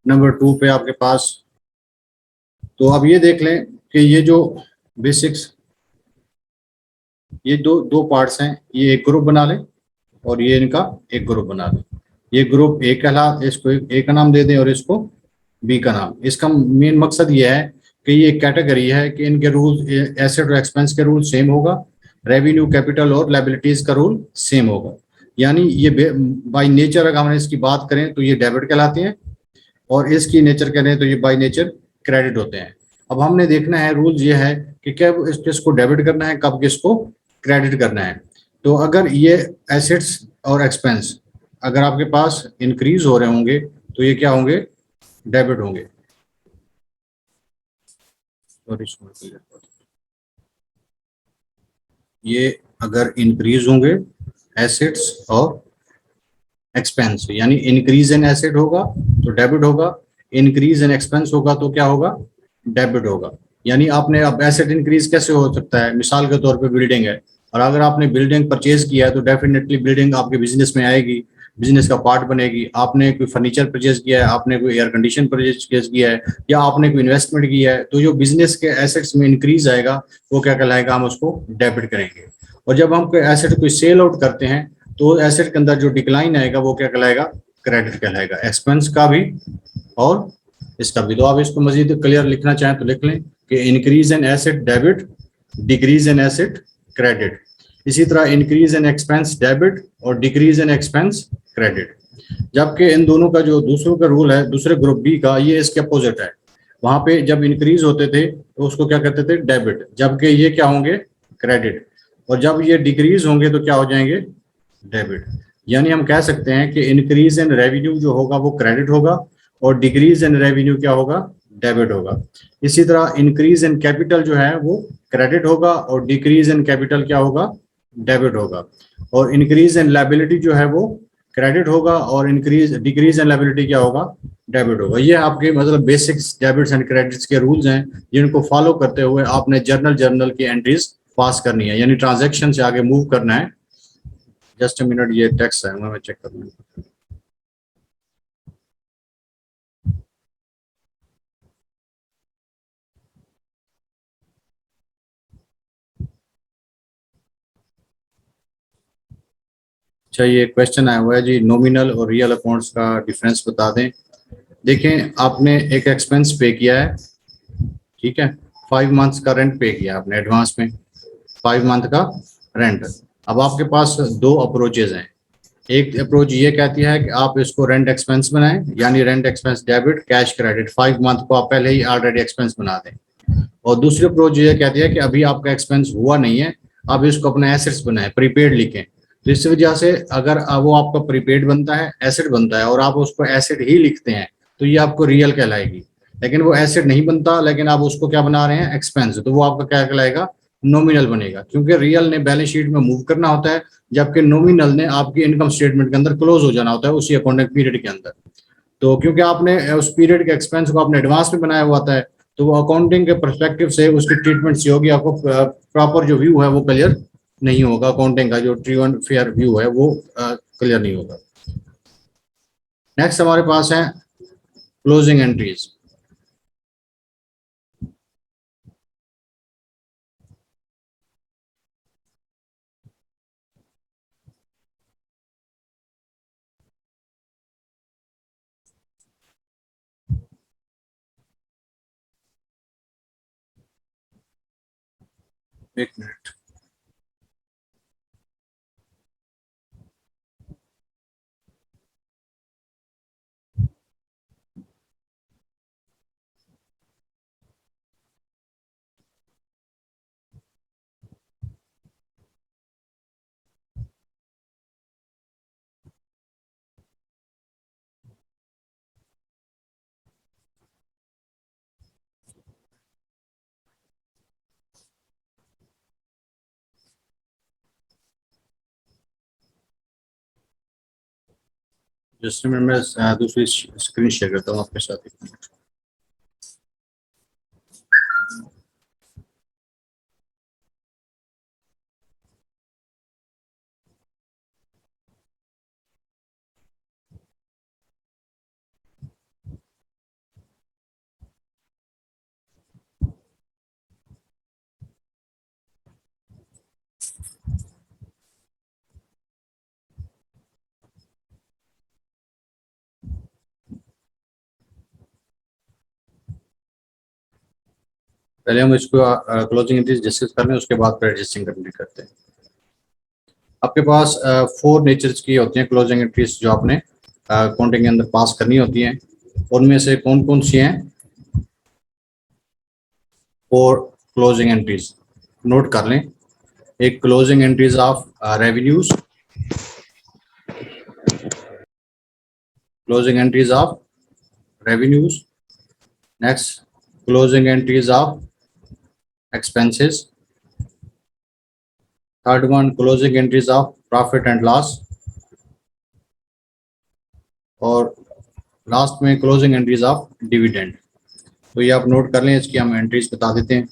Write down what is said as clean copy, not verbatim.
Number 2 पे आपके पास, तो अब ये देख लें कि ये जो बेसिक्स, ये दो दो पार्ट्स हैं, ये एक ग्रुप बना लें और ये इनका एक ग्रुप बना दें। ये ग्रुप ए कहला, इसको ए का नाम दे दें और इसको बी का नाम। इसका मेन मकसद ये है कि ये कैटेगरी है कि इनके रूल, एसेट और एक्सपेंस के रूल सेम होगा, रेवेन्यू, कैपिटल और लायबिलिटीज का रूल सेम होगा। यानी ये बाय नेचर अगर हम इसकी बात करें तो ये डेबिट कहलाते हैं, और इसकी नेचर करें तो ये बाय नेचर क्रेडिट होते हैं। अब हमने देखना है, रूल ये है कि कब किसको डेबिट करना है, कब किसको क्रेडिट करना है। तो अगर ये एसेट्स और एक्सपेंस अगर आपके पास इंक्रीज हो रहे होंगे तो ये क्या होंगे, डेबिट होंगे। ये अगर इंक्रीज होंगे एसेट्स और एक्सपेंस, यानी इंक्रीज इन एसेट होगा तो डेबिट होगा, इंक्रीज इन एक्सपेंस होगा तो क्या होगा, डेबिट होगा। यानी आपने, अब एसेट इंक्रीज कैसे हो सकता है, मिसाल के तौर पे बिल्डिंग है, और अगर आपने बिल्डिंग परचेज किया है तो डेफिनेटली बिल्डिंग आपके बिजनेस में आएगी, बिजनेस का पार्ट बनेगी। आपने कोई फर्नीचर परचेज किया है, आपने कोई एयर कंडीशन परचेज किया है, या आपने कोई इन्वेस्टमेंट किया है, तो जो बिजनेस के एसेट्स में इंक्रीज आएगा वो क्या कहलाएगा, हम उसको डेबिट करेंगे। और जब हम कोई एसेट को सेल आउट करते हैं तो एसेट के अंदर जो डिक्लाइन आएगा वो क्या कहलाएगा, क्रेडिट कहलाएगा, एक्सपेंस का भी और इसका भी। तो आप इसको मजीद क्लियर लिखना चाहें तो लिख लें कि increase in asset debit, decrease in asset credit. इसी तरह इंक्रीज इन एक्सपेंस डेबिट और डिक्रीज इन एक्सपेंस क्रेडिट। जबकि इन दोनों का जो दूसरों का रूल है, दूसरे ग्रुप बी का, ये इसके अपोजिट है। वहां पे जब इंक्रीज होते थे तो उसको क्या कहते थे, डेबिट, जबकि ये क्या होंगे, क्रेडिट। और जब ये डिक्रीज होंगे तो क्या हो जाएंगे, डेबिट। यानी हम कह सकते हैं कि इंक्रीज इन रेवेन्यू जो होगा वो क्रेडिट होगा, और डिक्रीज इन रेवेन्यू क्या होगा, डेबिट होगा। इसी तरह इंक्रीज इन कैपिटल जो है वो क्रेडिट होगा, और डिक्रीज इन कैपिटल क्या होगा, डेबिट होगा। और इंक्रीज इन लायबिलिटी जो है वो क्रेडिट होगा, और इंक्रीज डिक्रीज इन लायबिलिटी क्या होगा, डेबिट होगा। ये आपके मतलब बेसिक्स डेबिट्स एंड क्रेडिट्स के रूल्स हैं, जिनको फॉलो करते हुए आपने जर्नल की एंट्रीज पास करनी है, यानी ट्रांजैक्शन से आगे मूव करना है। जस्ट अ मिनट, ये टेक्स्ट है, मैं चेक कर लूँ। अच्छा, ये क्वेश्चन आया हुआ है जी, नॉमिनल और रियल अकाउंट्स का डिफरेंस बता दें। देखें, आपने एक एक्सपेंस पे किया है, ठीक है, 5 मंथ्स का रेंट पे किया आपने एडवांस में, 5 मंथ का रेंट। अब आपके पास दो अप्रोचेज हैं। एक अप्रोच ये कहती है कि आप इसको रेंट एक्सपेंस बनाएं, यानी rent expense debit, cash credit, 5 month को आप पहले ही ऑलरेडी एक्सपेंस बना दें। और दूसरी अप्रोच ये कहती है कि अभी आपका एक्सपेंस हुआ नहीं है, आप इसको अपने एसेट्स बनाएं, प्रीपेड लिखें। तो इस वजह से अगर वो आपका प्रीपेड बनता है, एसेट बनता है, और आप उसको एसेट ही लिखते हैं तो ये आपको रियल कहलाएगी। लेकिन वो एसेट नहीं बनता, लेकिन आप उसको क्या बना रहे हैं, एक्सपेंस, तो वो आपका क्या कहलाएगा, नॉमिनल बनेगा, क्योंकि रियल ने बैलेंस शीट में मूव करना होता है, जबकि नॉमिनल ने आपकी इनकम स्टेटमेंट के अंदर क्लोज हो जाना होता है उसी अकाउंटिंग पीरियड के अंदर। तो क्योंकि आपने उस पीरियड के एक्सपेंस को आपने एडवांस में बनाया हुआ था, तो वो अकाउंटिंग के परस्पेक्टिव से उसकी ट्रीटमेंट सी होगी, आपको प्रॉपर जो व्यू है वो क्लियर नहीं होगा, अकाउंटिंग का जो ट्रू एंड फेयर व्यू है वो क्लियर नहीं होगा। नेक्स्ट हमारे पास है क्लोजिंग एंट्रीज। एक मिनट। जस्ट मैं दूसरी स्क्रीन शेयर करता हूँ आपके साथ, एक मिनट। पहले हम इसको क्लोजिंग एंट्रीज डिस्कस कर लें, उसके बाद फिर एडजस्टिंग कंप्लीट करते हैं। आपके पास 4 नेचर्स की होती हैं क्लोजिंग एंट्रीज जो आपने अकाउंटिंग के अंदर पास करनी होती हैं। उनमें से कौन कौन सी हैं? 4 क्लोजिंग एंट्रीज नोट कर लें। एक closing entries of revenues, closing entries of revenues. Next, closing entries of expenses. Third one, closing entries of profit and loss. और लास्ट में क्लोजिंग एंट्रीज ऑफ डिविडेंड। तो ये आप नोट कर लें, इसकी हम एंट्रीज बता देते हैं।